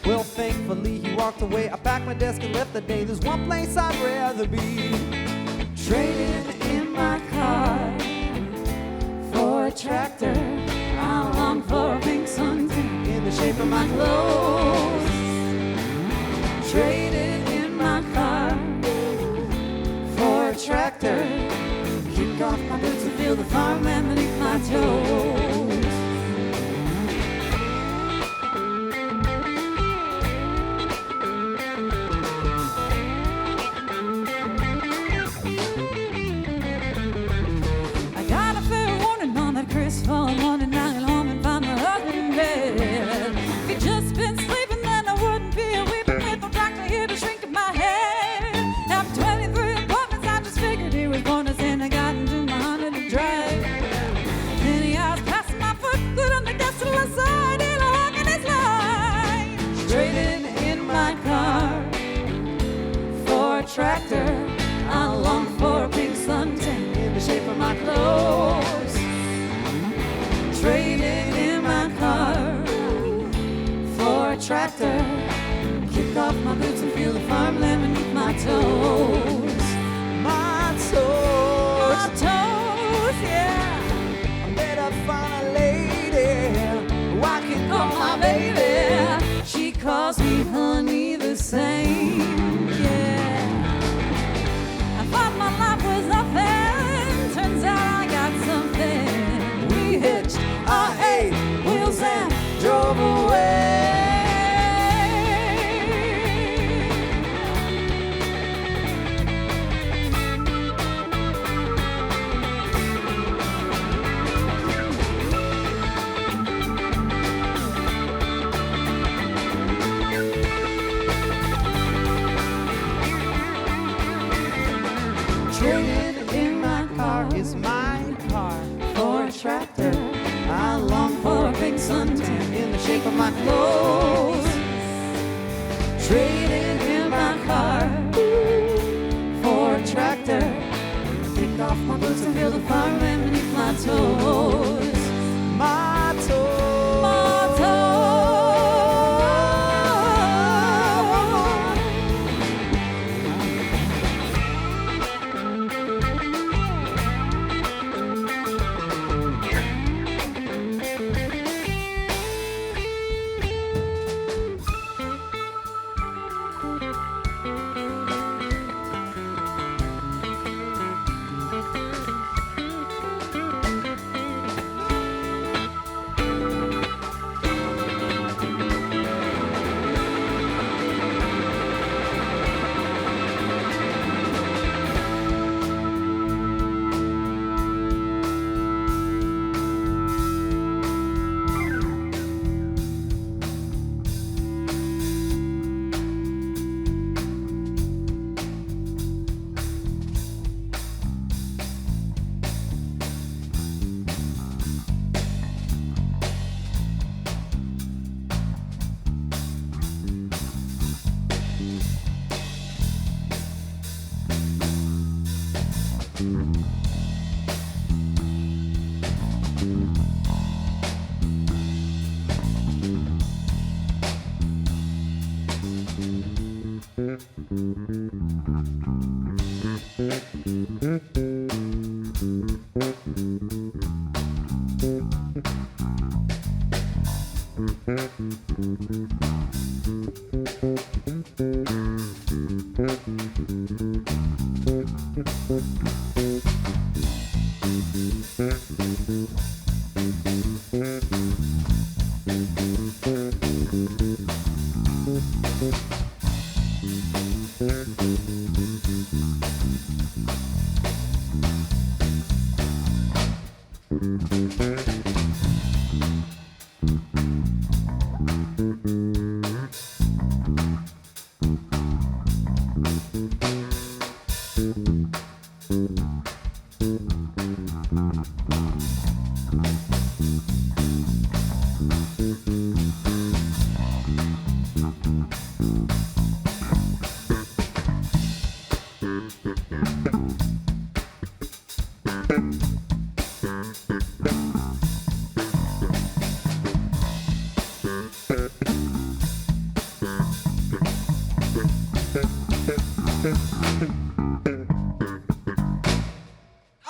Well, thankfully, he walked away. I packed my desk and left the day. There's one place I'd rather be. Trading in my car for a tractor. I long for a pink suntan In the shape of my clothes. Traded in my car for a tractor. Kick off my boots and feel the farmland beneath my toes. I got a fair warning on that Chris fall morning. I'll get home and find my husband in bed. If he'd just been sleeping, then I wouldn't be a weeping with no doctor here to shrink in my head. After 23 appointments, I just figured he was born us and I got into my 100 drive. Many hours passing my foot, good on the gas to the side, and a hog in his line. Traded in my car for a tractor. I long for a pink suntan in the shape of my clothes. Traded in my car for a tractor. Kick off my boots and feel the farmland beneath my toes. my toes. My toes, yeah. I better find a lady who I can Oh, call my my baby. baby. She calls me honey the same, yeah. I thought my life was nothing. Turns out I got something. We hitched our 8 wheels and drove away. Traded in my car Is my car. for a tractor. I long For a big suntan in the shape of my clothes. Traded in my car for a tractor. Kick off my boots and feel the farmland beneath my toes. My toes. My toes.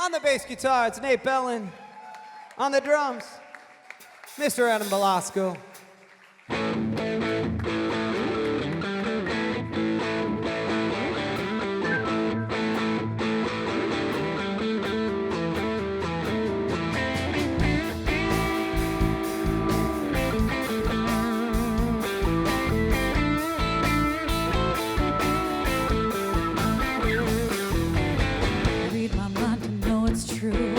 On the bass guitar, it's Nate Bellin. On the drums, Mr. Adam Velasco. Read my mind to know it's true.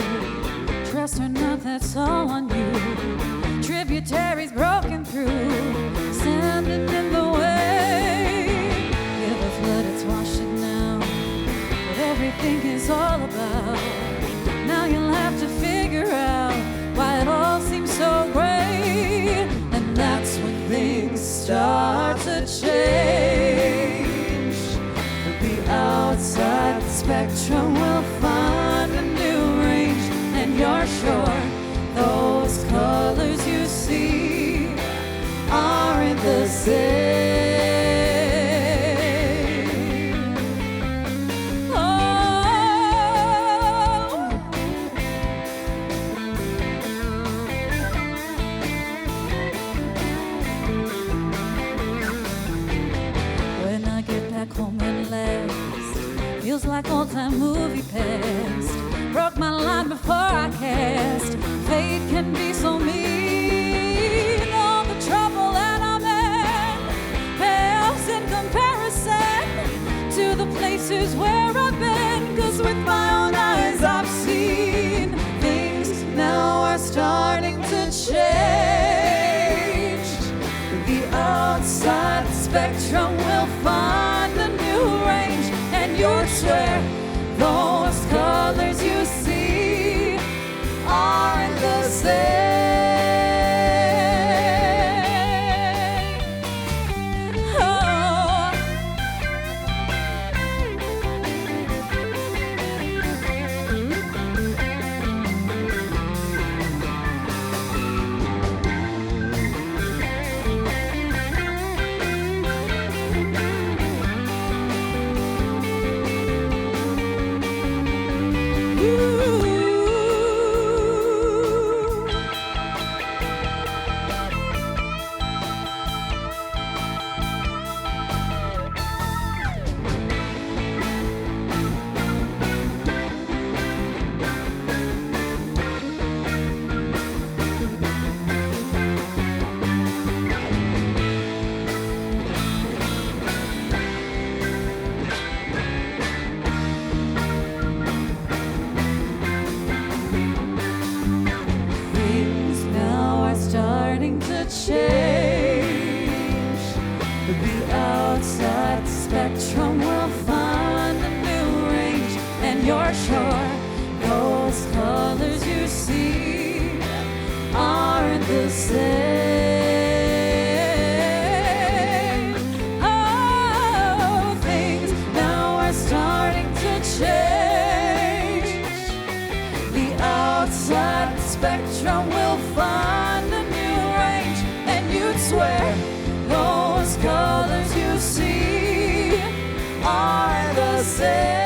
Trust or not, that's all on you. Tributaries broken through, standing in the way. Yeah, the flood, it's washed it now. What everything is all about. Now you'll have to figure out why it all seems so gray. And that's when things start to change. The outside spectrum will find a new range, and you're sure those colors you see aren't the same. Oh, when I get back home at last, feels like old-time movie past. Broke my line before I cast. Fate can be so mean. All the trouble that I'm in pales in comparison to the places where I've been. 'Cause with my own eyes I've seen things now are starting to change. The outside spectrum will find a new range, and you'll swear those colors you see aren't the same. Oh. Ooh. Things now are starting to change. The outside spectrum will find a new range, and you're sure those colors you see aren't the same. Oh, things now are starting to change. The outside spectrum will find a new range, and you'd swear those colors you see are the same.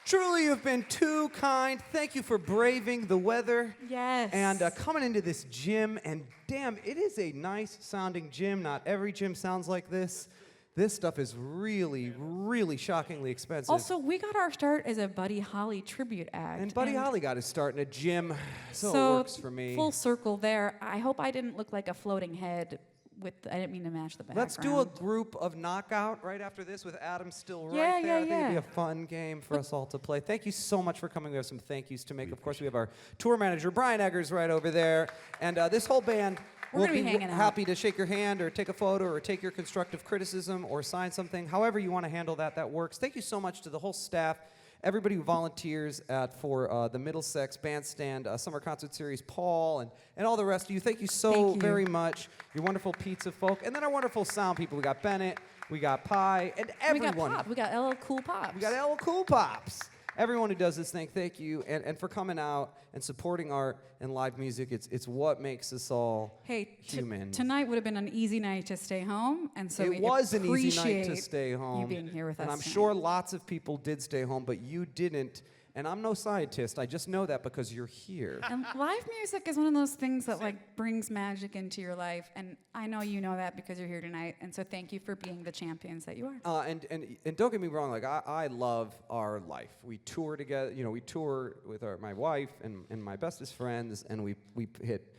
Truly, you've been too kind. Thank you for braving the weather. Yes. And coming into this gym, and damn, it is a nice sounding gym. Not every gym sounds like this. This stuff is really, really shockingly expensive. Also, we got our start as a Buddy Holly tribute act. and Buddy Holly got his start in a gym, so it works for me. Full circle there. I hope I didn't look like a floating head with. I didn't mean to match the background. Let's do a group of knockout right after this with Adam still right Yeah, there. yeah, I think it'd be yeah. a fun game for us all to play. Thank you so much for coming. We have some thank yous to make. Of course, we have our tour manager, Brian Eggers, right over there. And this whole band We're we'll gonna be hanging out. happy to shake your hand or take a photo or take your constructive criticism or sign something. However you want to handle that, that works. Thank you so much to the whole staff, everybody who volunteers for the Middlesex Bandstand Summer Concert Series, Paul, and all the rest of you. Thank you so Thank you. very much. Your wonderful pizza folk. And then our wonderful sound people. We got Bennett, we got Pi, and everyone. We got Pop. We got LL Cool Pops. We got LL Cool Pops. Everyone who does this thing, thank you. And for coming out and supporting art and live music. It's what makes us all human. Tonight would have been an easy night to stay home, and so we It was an easy night to appreciate stay home. you being here with and us I'm tonight. sure lots of people did stay home, but you didn't. And I'm no scientist. I just know that because you're here. And live music is one of those things that like brings magic into your life, and I know you know that because you're here tonight. And so thank you for being the champions that you are. And don't get me wrong, like I love our life. We tour together, we tour with my wife and my bestest friends, and we hit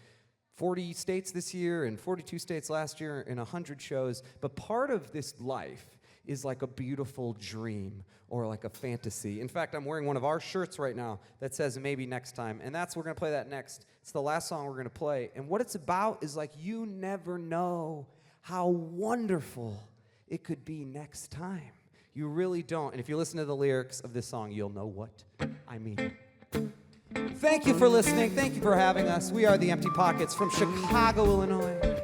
40 states this year and 42 states last year and 100 shows. But part of this life is like a beautiful dream or like a fantasy. In fact, I'm wearing one of our shirts right now that says maybe next time, and we're gonna play that next. It's the last song we're gonna play. And what it's about is like you never know how wonderful it could be next time. You really don't. And if you listen to the lyrics of this song, you'll know what I mean. Thank you for listening. Thank you for having us. We are the Empty Pockets from Chicago, Illinois.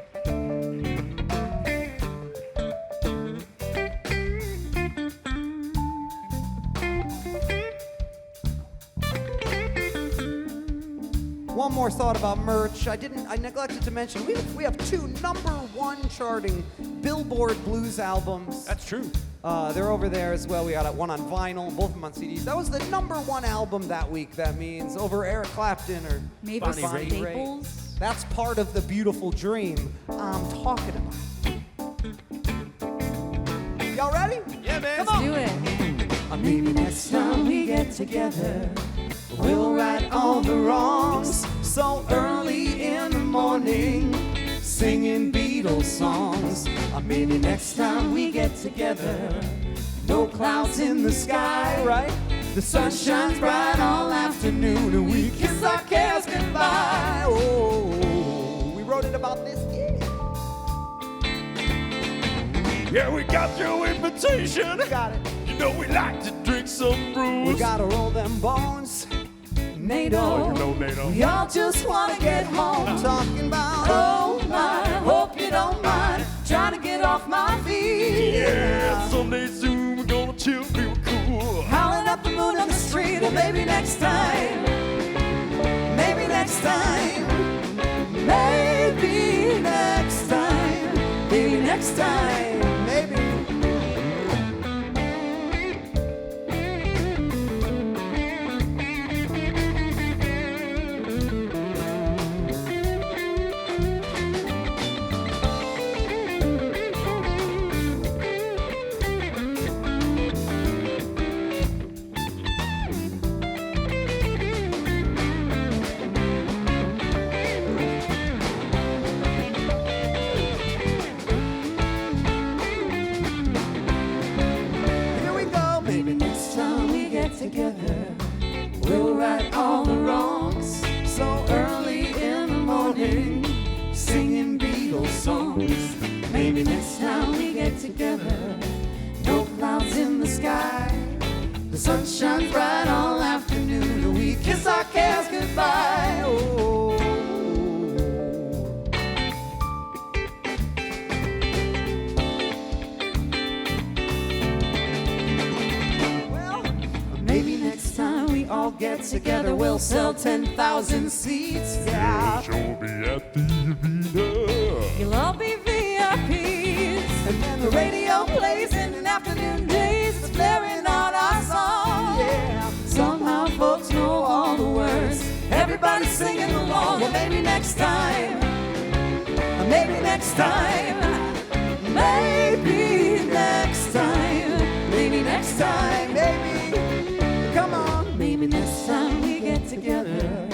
One more thought about merch. I neglected to mention we have 2 #1 charting Billboard blues albums. That's true. They're over there as well. We got one on vinyl, both of them on CDs. That was the #1 album that week. That means over Eric Clapton or Mavis Bonnie Raitt. Staples. That's part of the beautiful dream I'm talking about. Y'all ready? Yeah, man. Let's do it. Maybe next time we get together, we'll right all the wrongs. So early in the morning, singing Beatles songs. Maybe next time we get together, no clouds in the sky, right? The sun shines bright all afternoon, and we kiss our cares goodbye. Oh, we wrote it about this year. Yeah, we got your invitation. Got it. You know we like to drink some brews. We gotta roll them bones. NATO. Oh, you know NATO. We all just wanna get home. Talking about, oh my, hope you don't mind. Trying to get off my feet. Yeah, someday soon we're gonna chill real cool. Howling up the moon on the street. Well, maybe next time. Maybe next time. Maybe next time. Maybe next time. Maybe. Here we go. Maybe next time we get together, we'll right all the wrongs. So early in the morning, singing Beatles songs. Maybe next time we get together, no clouds in the sky. The sun shines bright all afternoon, and we kiss our cares goodbye. Oh. Well, maybe next time we all get together, we'll sell 10,000 seats. Yeah. She'll be at the arena. You'll all be VIPs. And then the radio plays in the afternoon days. It's blaring out our song. Yeah. Somehow folks know all the words. Everybody's singing along. Well, maybe next time. Maybe next time. Maybe next time. Maybe next time. Maybe. Come on. Maybe next time we get together,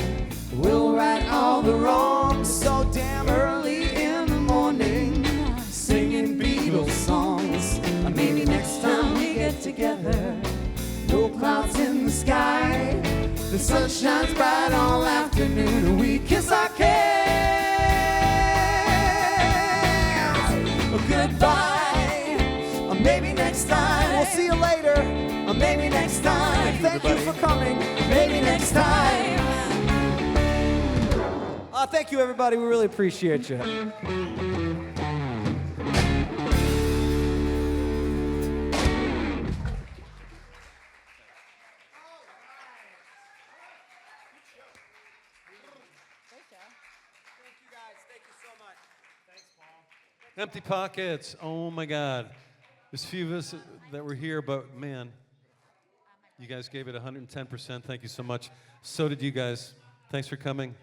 we'll right all the wrongs. So damn early in the morning, singing Beatles songs. Maybe next time we get together, no clouds in the sky. The sun shines bright all afternoon, and we kiss our cares you later, or maybe next time. Thank you for coming. Maybe next time. Thank you, everybody. We really appreciate you. Empty pockets. Oh my God. There's a few of us that were here, but man, you guys gave it 110%. Thank you so much. So did you guys. Thanks for coming.